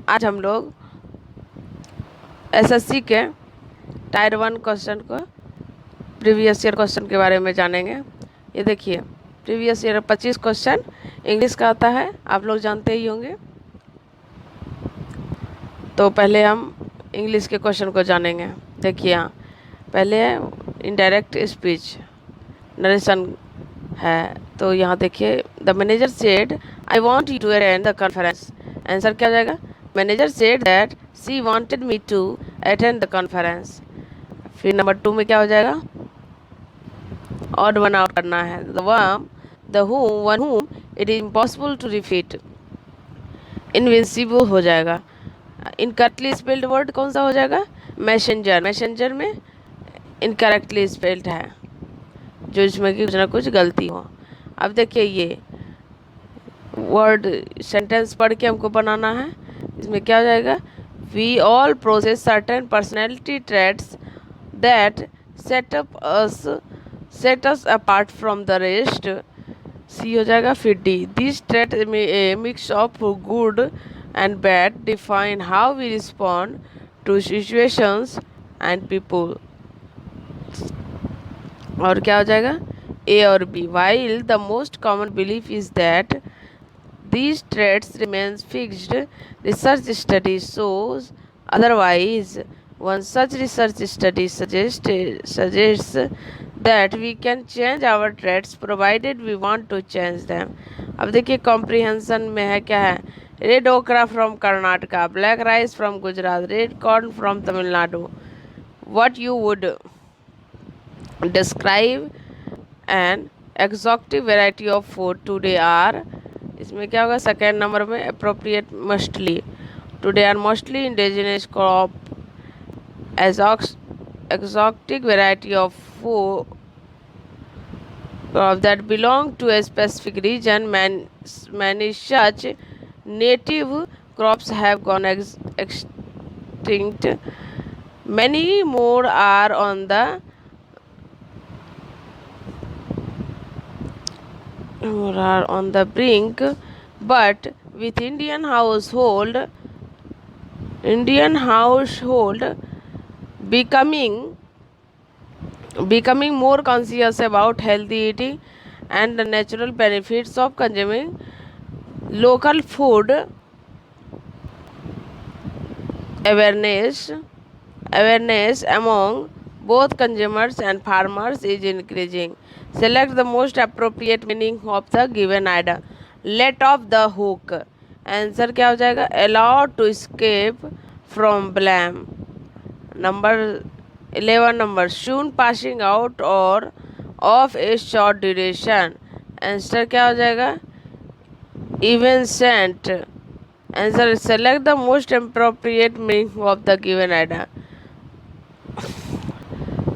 आज हम लोग एसएससी के टायर 1 क्वेश्चन को प्रीवियस ईयर क्वेश्चन के बारे में जानेंगे। ये देखिए, प्रीवियस ईयर 25 क्वेश्चन इंग्लिश का आता है, आप लोग जानते ही होंगे। तो पहले हम इंग्लिश के क्वेश्चन को जानेंगे। देखिए, यहाँ पहले है इनडायरेक्ट स्पीच, नरेशन है। तो यहाँ देखिए, the manager said I want you to attend the conference. Answer क्या हो जाएगा? Manager said that she wanted me to attend the conference. फिर नंबर 2 में क्या हो जाएगा? ऑड वन आउट करना है। The one whom it is impossible to repeat, invincible हो जाएगा। इनकरेक्टली स्पेल्ड वर्ड कौन सा हो जाएगा? मैसेंजर। मैसेंजर में इनकरेक्टली स्पेल्ड है, जो इसमें कि कुछ ना कुछ गलती हो। अब देखिए, ये वर्ड सेंटेंस पढ़ के हमको बनाना है। इसमें क्या हो जाएगा? We all process certain personality traits that set us apart from the rest. C हो जाएगा। फिर D, this trait mix of good and bad define how we respond to situations and people. और क्या हो जाएगा? ए और B, while the most common belief is that these traits remains fixed, research study shows otherwise. One such research study suggests that we can change our traits provided we want to change them. अब देखिए, comprehension में है क्या है? Red ओकरा from Karnataka, black rice from Gujarat, red corn from Tamil Nadu. What you would describe an exotic variety of food today are, इसमें क्या होगा? सेकेंड नंबर में appropriate mostly, today are mostly indigenous crop, exotic variety of food that belong to a specific region. Many such native crops have gone extinct. Many more are on the brink, but with Indian household becoming more conscious about healthy eating and the natural benefits of consuming local food, awareness among both consumers and farmers is increasing. Select the most appropriate meaning of the given item. Let off the hook. Answer क्या हो जाएगा? Allow to escape from blame. Number 11 number, soon passing out or of a short duration. Answer क्या हो जाएगा? Evanescent. Answer, select the most appropriate meaning of the given item.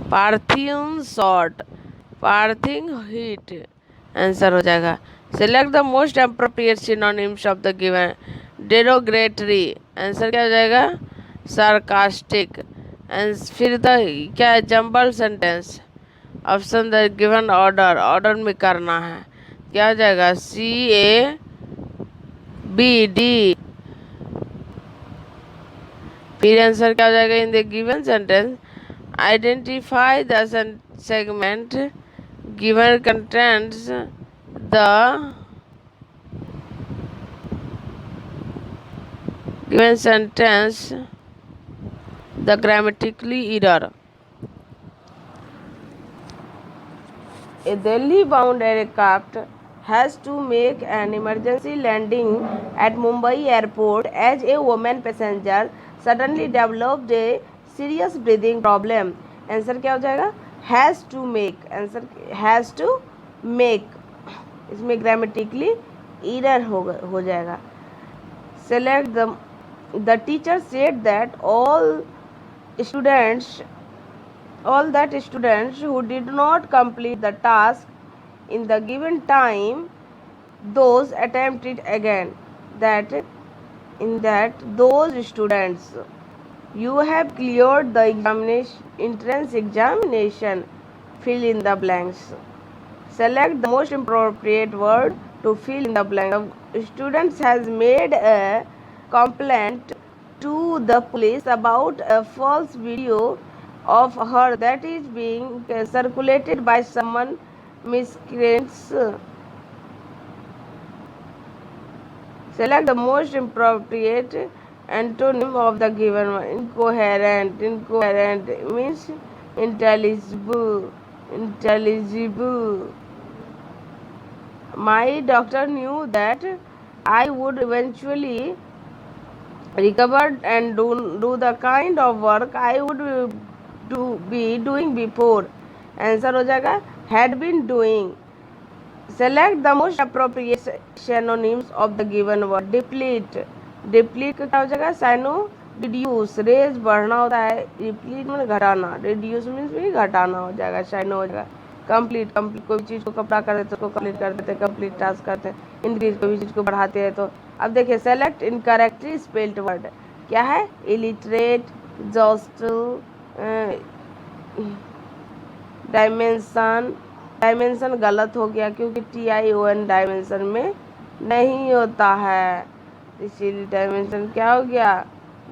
Parthian short, Parthian heat. Answer हो जाएगा। Select the most appropriate synonyms of the given. Derogatory. Answer क्या हो जाएगा? Sarcastic. फिर क्या है? Jumble sentence. Option the given order में करना है। क्या हो जाएगा? CABD। फिर आंसर क्या हो जाएगा? In the given sentence identify the segment given contains the given sentence the grammatically error. A Delhi-bound aircraft has to make an emergency landing at Mumbai airport as a woman passenger suddenly developed a serious breathing problem. Answer क्या हो जाएगा? Has to make. Answer has to make, इसमें grammatically error हो जाएगा। Select the teacher said that all that students who did not complete the task in the given time, those attempt it again. Those students, you have cleared the entrance examination. Fill in the blanks. Select the most appropriate word to fill in the blank. The students has made a complaint to the police about a false video of her that is being circulated by someone miscreants. Select the most appropriate antonym of the given one. Incoherent. Incoherent means intelligible. Intelligible. My doctor knew that I would eventually recover and do the kind of work I would be doing before. Answer हो जाएगा had been doing. Select the most appropriate synonyms of the given word. Deplete. Deplete का क्या हो जाएगा? Cyano reduce. Raise बढ़ना होता है. Deplete में घटाना. Reduce मीन्स भी घटाना हो जाएगा. साइनो हो जाएगा. कंप्लीट. कंप्लीट कोई चीज़ को कपड़ा कर देते उसको कंप्लीट कर देते. कंप्लीट टास्क करते हैं. इंक्रीज कोई चीज़ को बढ़ाते हैं तो. अब देखिए सेलेक्ट इनकरेक्टली स्पेल्ड वर्ड क्या है? Illiterate, exhaustive, dimension. डायमेंशन गलत हो गया क्योंकि TION डायमेंशन में नहीं होता है, इसीलिए डायमेंशन क्या हो गया?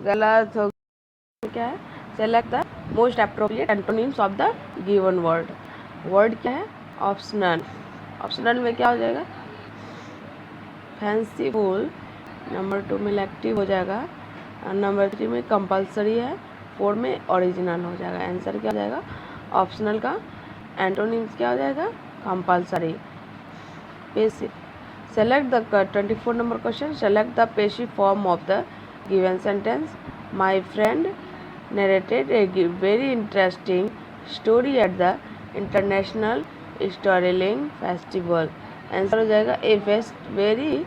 गलत हो गया. क्या है? Select the most appropriate antonyms of the given word. Word क्या है? ऑप्शनल. ऑप्शनल में क्या हो जाएगा? फैंसीफुल. नंबर 2 में इलेक्टिव हो जाएगा और नंबर 3 में कंपलसरी है. 4 में ओरिजिनल हो जाएगा. आंसर क्या हो जाएगा? ऑप्शनल का एंटोनिम्स क्या हो जाएगा? Compulsory. Passive. Select the 24 number question. Select the passive form of the given sentence. My friend narrated a very interesting story at the international storytelling festival. Answer हो जाएगा a very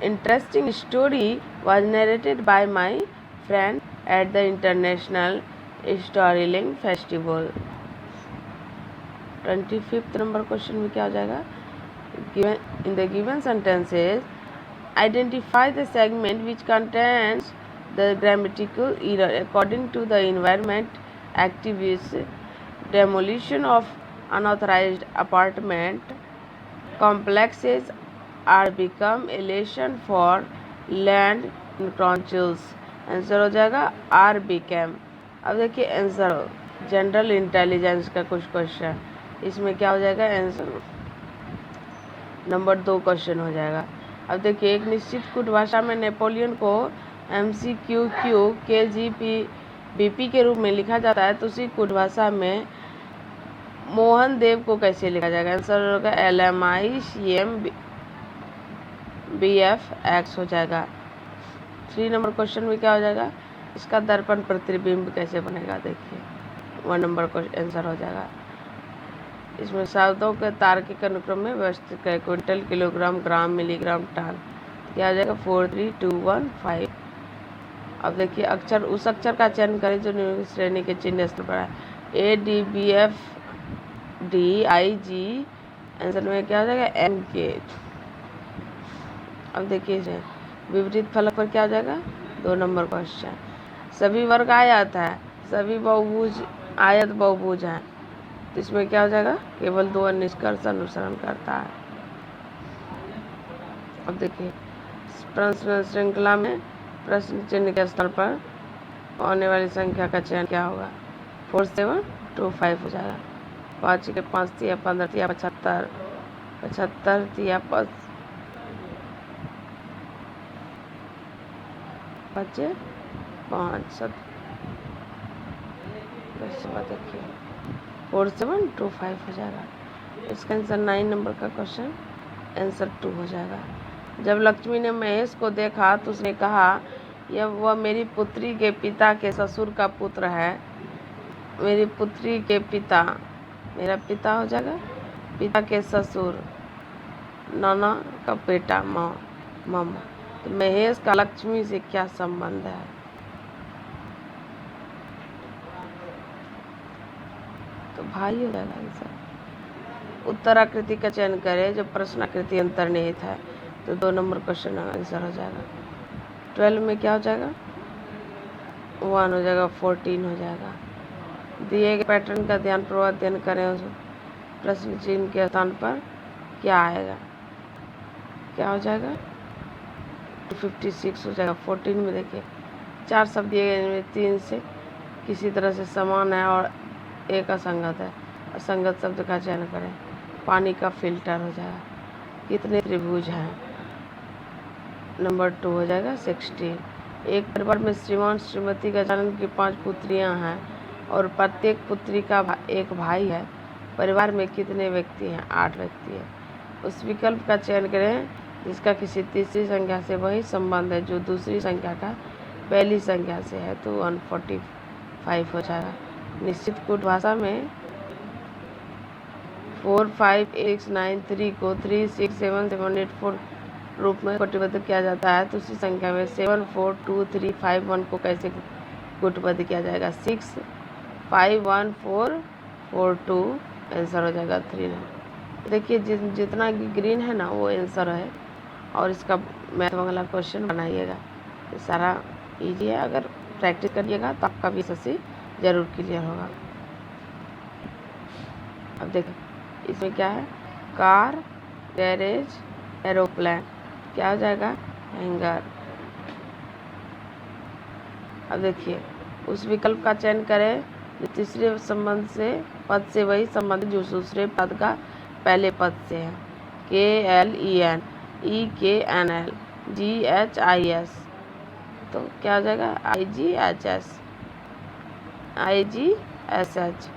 interesting story was narrated by my friend at the international storytelling festival. 25th number question में क्या हो जाएगा? In the given sentences, identify the segment which contains the grammatical error according to the environment activists. Demolition of unauthorized apartment complexes are become a lesson for land encroachers. Answer हो जाएगा are became. अब देखिए answer general intelligence का कुछ question. इसमें क्या हो जाएगा? आंसर नंबर 2 क्वेश्चन हो जाएगा. अब देखिए एक निश्चित कूट भाषा में नेपोलियन को MCQQ KGP के रूप में लिखा जाता है तो उसी कूट भाषा में मोहन देव को कैसे लिखा जाएगा? आंसर होगा LMICMBFX हो जाएगा. 3 नंबर क्वेश्चन में क्या हो जाएगा? इसका दर्पण प्रतिबिंब कैसे बनेगा? देखिए 1 नंबर क्वेश्चन आंसर हो जाएगा. इसमें शब्दों के तार्किक अनुक्रम में व्यवस्थित है. क्विंटल, किलोग्राम, ग्राम, मिलीग्राम, टन. क्या हो जाएगा? 4 3 2 1 5. अब देखिए अक्षर उस अक्षर का चयन करें जो निम्नलिखित श्रेणी के चिन्ह स्थान पर है. ADBFDIG. आंसर में क्या हो जाएगा? MK. अब देखिए विपरीत फलक पर क्या हो जाएगा? 2 नंबर क्वेश्चन. सभी वर्ग आयत है, सभी बहुभुज आयत बहुभुज हैं तो इसमें क्या हो जाएगा? केवल 2 निष्कर्ष अनुसरण करता है. अब देखिए प्रश्न श्रृंखला में प्रश्न चिन्ह के स्थान पर आने वाली संख्या का चयन क्या होगा? 4 7 2 5 हो जाएगा. 5 के 5 तिया 15 तिया 75 75 तिया 5 बच्चे 5 7. देखिए 4 7 2 5 हो जाएगा. इसका आंसर 9 नंबर का क्वेश्चन आंसर 2 हो जाएगा. जब लक्ष्मी ने महेश को देखा तो उसने कहा यह वह मेरी पुत्री के पिता के ससुर का पुत्र है. मेरी पुत्री के पिता मेरा पिता हो जाएगा. पिता के ससुर नाना का बेटा मामा. तो महेश का लक्ष्मी से क्या संबंध है? तो भाई हो जाएगा आंसर. उत्तराकृति का चयन करें जो प्रश्नाकृति अंतर्निहित है तो 2 नंबर क्वेश्चन आंसर हो जाएगा. 12 में क्या हो जाएगा? 1 हो जाएगा. 14 हो जाएगा. दिए गए पैटर्न का ध्यानपूर्वक अध्ययन करें. उस प्रश्न चिन्ह के स्थान पर क्या आएगा? क्या हो जाएगा? 56 हो जाएगा। 14 में देखिए 4 शब्द दिए गए, इनमें 3 से किसी तरह से समान है और एक असंगत है। असंगत शब्द का चयन करें। पानी का फिल्टर हो जाएगा। कितने त्रिभुज हैं? नंबर 2 हो जाएगा 16। एक परिवार में श्रीमान श्रीमती गजानन की 5 पुत्रियां हैं और प्रत्येक पुत्री का एक भाई है। परिवार में कितने व्यक्ति हैं? 8 व्यक्ति है। उस विकल्प का चयन करें जिसका किसी तीसरी संख्या से वही संबंध है जो दूसरी संख्या का पहली संख्या से है, तो 145 हो जाएगा। निश्चित कूट भाषा में 4 5 8 9 3 को 3 6 7 7 8 4 रूप में कूटबद्ध किया जाता है, तो उसी संख्या में 7 4 2 3 5 1 को कैसे कूटबद्ध किया जाएगा? 6 5 1 4 4 2, आंसर हो जाएगा 3 9। देखिए जितना ग्रीन है ना वो आंसर है, और इसका मैथ वाला क्वेश्चन बनाइएगा। ये सारा ईजी है, अगर प्रैक्टिस करिएगा तो आपका भी एसएससी जरूर क्लियर होगा। अब देखिए इसमें क्या है? कार, गैरेज, एरोप्लेन, क्या हो जाएगा? हैंगर। अब देखिए उस विकल्प का चयन करें जो तीसरे संबंध से पद से वही संबंध जो दूसरे पद का पहले पद से है। KLEN, EKNL, GHIS, तो क्या हो जाएगा? IGHS, IGSH।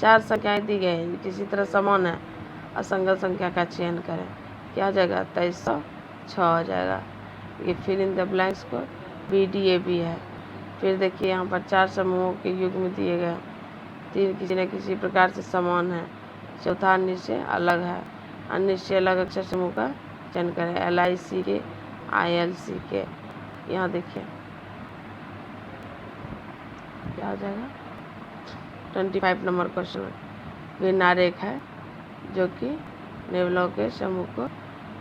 4 संख्याएं दी गई हैं, किसी तरह समान है। असंगत संख्या का चयन करें। क्या हो जाएगा? 2306 हो जाएगा। ये फिल इन द ब्लैंक्स को BDAB है। फिर देखिए यहाँ पर 4 समूहों के युग्म दिए गए। 3 किसी न किसी प्रकार से समान है। चौथा निश्चय अलग है। अनिश्चय अलग अक्षर समूह का चयन करें। LICK, ILCK। यहाँ देखिए क्या हो जाएगा? 25 नंबर क्वेश्चन भिन्न आरेख है जो कि नेवलों के समूह को,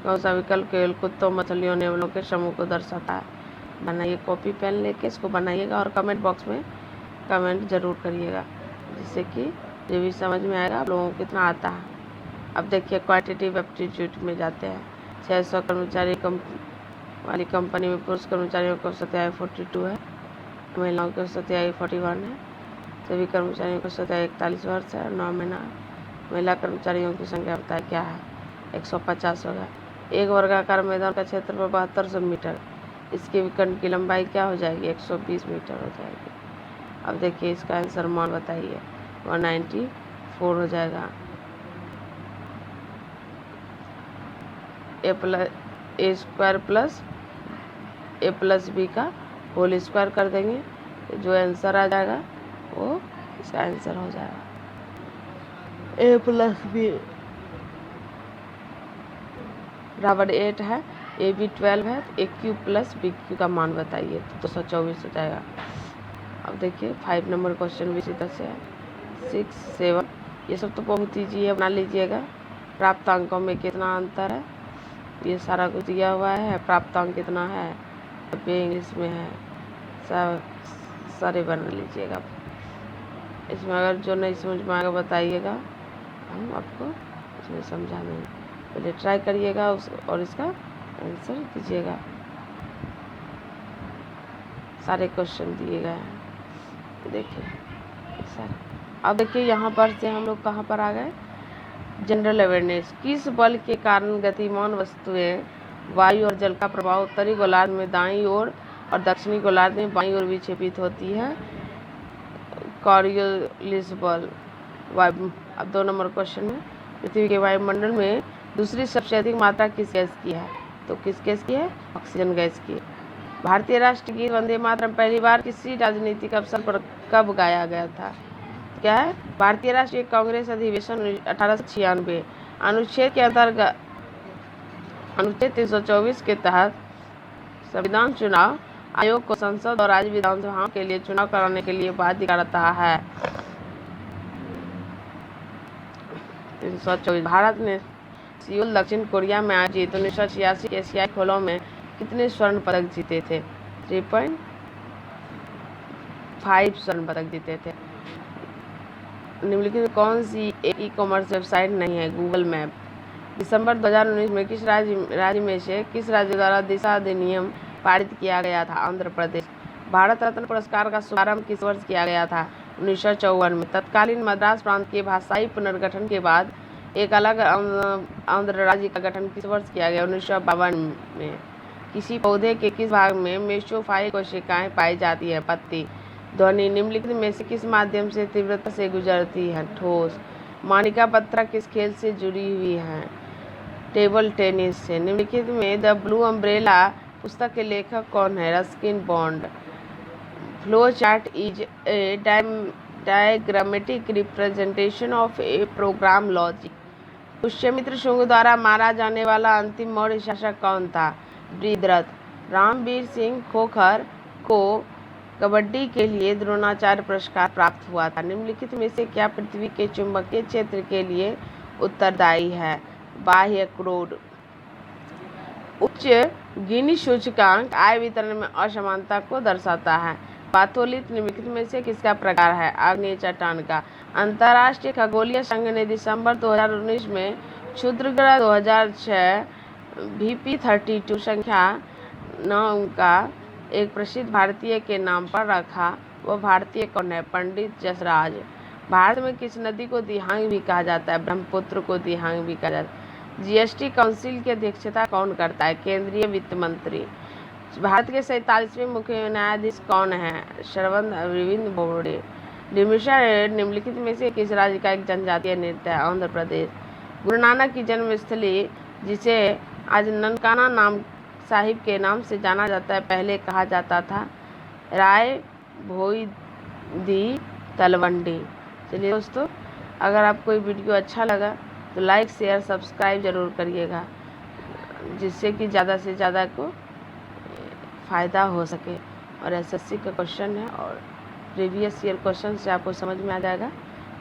कौन सा विकल्प केवल कुत्तों मछलियों नेवलों के समूह को दर्शाता है? बनाइए, कॉपी पेन लेके इसको बनाइएगा और कमेंट बॉक्स में कमेंट जरूर करिएगा, जिससे कि जो भी समझ में आएगा आप लोगों को कितना आता है। अब देखिए क्वांटिटेटिव एप्टीट्यूड में जाते हैं। 600 कर्मचारी वाली कंपनी में पुरुष कर्मचारियों को औसत आयु 42 है, महिलाओं की औसत आयु 41 है। सभी कर्मचारियों की औसत आयु 41 वर्ष है और 9 महीना। महिला कर्मचारियों की संख्या बताए क्या है? 150 होगा। एक वर्गाकार मैदान का क्षेत्रफल 7200 मीटर। इसके विकर्ण की लंबाई क्या हो जाएगी? 120 मीटर हो जाएगी। अब देखिए इसका आंसर मान बताइए। 194 हो जाएगा। A square plus A plus B का होल स्क्वायर कर देंगे, जो आंसर आ जाएगा वो इसका आंसर हो जाएगा। A प्लस B बराबर 8 है। AB 12 है, तो AQ प्लस BQ का मान बताइए, तो 224 हो जाएगा। अब देखिए 5 नंबर क्वेश्चन भी इसी तरह से है। 6 7, ये सब तो बहुत ईजी है, बना लीजिएगा। प्राप्त अंकों में कितना अंतर है, ये सारा कुछ दिया हुआ है। प्राप्त अंक कितना है ये इंग्लिश में है, सब सारे बना लीजिएगा। इसमें अगर जो नहीं समझ में आएगा बताइएगा, हम आपको इसमें समझा देंगे। पहले ट्राई करिएगा और इसका आंसर दीजिएगा। सारे क्वेश्चन दिए गए हैं, देखिए सारे। अब देखिए यहाँ पर से हम लोग कहाँ पर आ गए? General awareness. किस बल के कारण गतिमान वस्तुएं वायु और जल का प्रभाव उत्तरी गोलार्ध में दाईं ओर और दक्षिणी गोलार्ध में बाईं ओर विक्षेपित होती है? कॉरियोलिस बल। अब 2 नंबर क्वेश्चन में पृथ्वी के वायुमंडल में दूसरी सबसे अधिक मात्रा किस गैस की है? तो किस गैस की है? ऑक्सीजन गैस की। भारतीय राष्ट्रीय गीत वंदे मातरम पहली बार किसी राजनीतिक अवसर पर कब गाया गया था? क्या है? भारतीय राष्ट्रीय कांग्रेस अधिवेशन 1896। अनुच्छेद के अंतर्गत अनुच्छेद 324 के तहत संविधान चुनाव आयोग को संसद और राज्य विधानसभाओं के लिए चुनाव कराने के लिए बाध्य करता है। 324। भारत ने सियोल दक्षिण कोरिया में आयोजित 1986 के एशियाई खेलों में कितने स्वर्ण पदक जीते थे? 3.5 स्वर्ण पदक जीते थे। निम्नलिखित कौन सी ई कॉमर्स वेबसाइट नहीं है? Google map. दिसंबर 2019 में किस राज्य में से किस राज्य द्वारा दिशा अधिनियम पारित किया गया था? आंध्र प्रदेश। भारत रत्न पुरस्कार का शुभारंभ किस वर्ष किया गया था? 1954 में। तत्कालीन मद्रास प्रांत के भाषाई पुनर्गठन के बाद एक अलग आंध्र राज्य का गठन किस वर्ष किया गया? 1952 में। किसी पौधे के किस भाग में मेसोफाइल कोशिकाएं पाई जाती है? पत्ती। ध्वनि निम्नलिखित में से किस माध्यम से तीव्रता से गुजरती है? ठोस। मानिका बत्रा किस खेल से जुड़ी हुई है? टेबल टेनिस से। निम्नलिखित में द ब्लू अम्ब्रेला पुस्तक के लेखक कौन है? Ruskin bond. Flow chart is a diagrammatic representation of A program logic. Pushyamitra Shunga द्वारा मारा जाने वाला अंतिम मौर्य शासक कौन था? बृहद्रथ। रामवीर सिंह खोखर को कबड्डी के लिए द्रोणाचार्य पुरस्कार प्राप्त हुआ था। निम्नलिखित में से क्या पृथ्वी के चुंबकीय क्षेत्र के लिए उत्तरदायी है? बाह्य क्रोड। उच्च गिनी सूचकांक आय वितरण में असमानता को दर्शाता है। पाथोलिथ निम्नलिखित में से किसका प्रकार है? आग्नेय चट्टान का। अंतर्राष्ट्रीय खगोलीय संघ ने दिसंबर 2019 में क्षुद्र ग्रह 2006 VP32 संख्या 9 का एक प्रसिद्ध भारतीय के नाम पर रखा। वह भारतीय कौन है? पंडित जसराज। भारत में किस नदी को दिहांग भी कहा जाता है? ब्रह्मपुत्र को दिहांग भी कहा जाता है। जीएसटी काउंसिल की अध्यक्षता कौन करता है? केंद्रीय वित्त मंत्री। भारत के 47वें मुख्य न्यायाधीश कौन है? शरवण अरविंद बोबडे। डिमिशा निम्नलिखित में से किस राज्य का एक जनजातीय नृत्य है? आंध्र प्रदेश। गुरु नानक की जन्मस्थली जिसे आज ननकाना नाम साहिब के नाम से जाना जाता है, पहले कहा जाता था राय भोईदी तलवंडी। चलिए दोस्तों, अगर आपको ये वीडियो अच्छा लगा तो लाइक शेयर सब्सक्राइब ज़रूर करिएगा, जिससे कि ज़्यादा से ज़्यादा को फ़ायदा हो सके। और एसएससी का क्वेश्चन है और प्रीवियस ईयर क्वेश्चन से आपको समझ में आ जाएगा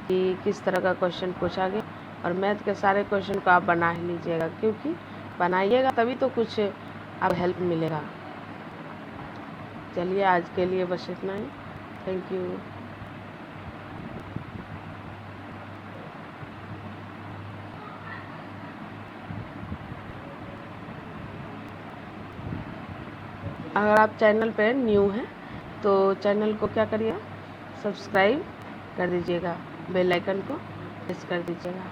कि किस तरह का क्वेश्चन पूछा गया। और मैथ के सारे क्वेश्चन को आप बना ही लीजिएगा, क्योंकि बनाइएगा तभी तो कुछ आप हेल्प मिलेगा। चलिए, आज के लिए बस इतना ही। Thank you. अगर आप चैनल पे न्यू हैं तो चैनल को क्या करिएगा, सब्सक्राइब कर दीजिएगा, बेल आइकन को प्रेस कर दीजिएगा।